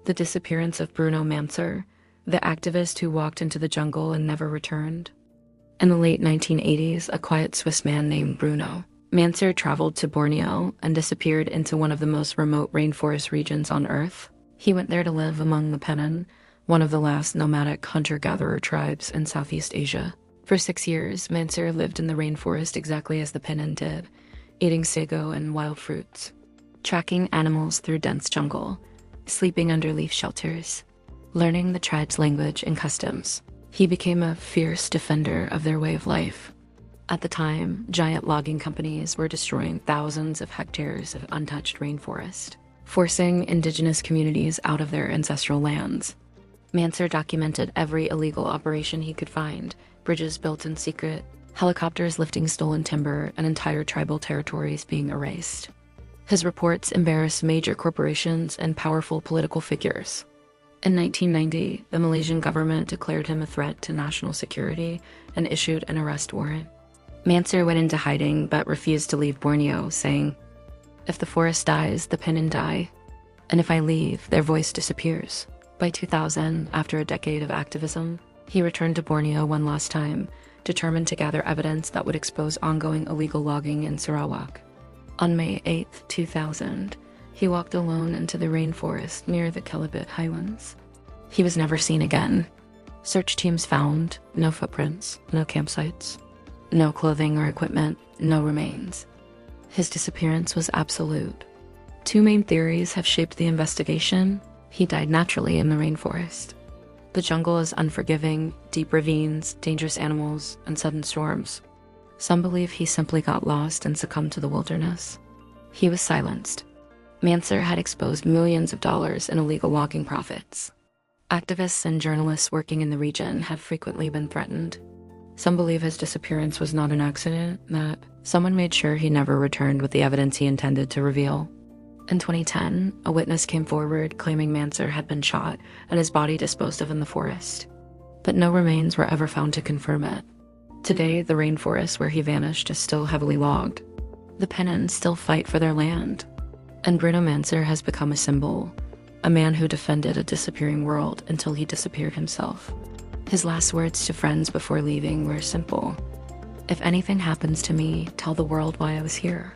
The disappearance of Bruno Manser, the activist who walked into the jungle and never returned. In the late 1980s, a quiet Swiss man named Bruno Manser traveled to Borneo and disappeared into one of the most remote rainforest regions on Earth. He went there to live among the Penan, one of the last nomadic hunter-gatherer tribes in Southeast Asia. For 6 years, Manser lived in the rainforest exactly as the Penan did, eating sago and wild fruits, tracking animals through dense jungle, sleeping under leaf shelters, learning the tribe's language and customs. He became a fierce defender of their way of life. At the time, giant logging companies were destroying thousands of hectares of untouched rainforest, forcing indigenous communities out of their ancestral lands. Manser documented every illegal operation he could find: bridges built in secret, helicopters lifting stolen timber, and entire tribal territories being erased. His reports embarrassed major corporations and powerful political figures. In 1990, the Malaysian government declared him a threat to national security and issued an arrest warrant. Manser went into hiding but refused to leave Borneo, saying, "If the forest dies, the Penan die. And if I leave, their voice disappears." By 2000, after a decade of activism, he returned to Borneo one last time, determined to gather evidence that would expose ongoing illegal logging in Sarawak. On May 8, 2000, he walked alone into the rainforest near the Kelabit Highlands. He was never seen again. Search teams found no footprints, no campsites, no clothing or equipment, no remains. His disappearance was absolute. Two main theories have shaped the investigation. He died naturally in the rainforest. The jungle is unforgiving: deep ravines, dangerous animals, and sudden storms. Some believe he simply got lost and succumbed to the wilderness. He was silenced. Manser had exposed millions of dollars in illegal logging profits. Activists and journalists working in the region have frequently been threatened. Some believe his disappearance was not an accident, that someone made sure he never returned with the evidence he intended to reveal. In 2010, a witness came forward claiming Manser had been shot and his body disposed of in the forest. But no remains were ever found to confirm it. Today, the rainforest where he vanished is still heavily logged. The Penan still fight for their land. And Bruno Manser has become a symbol, a man who defended a disappearing world until he disappeared himself. His last words to friends before leaving were simple: "If anything happens to me, tell the world why I was here."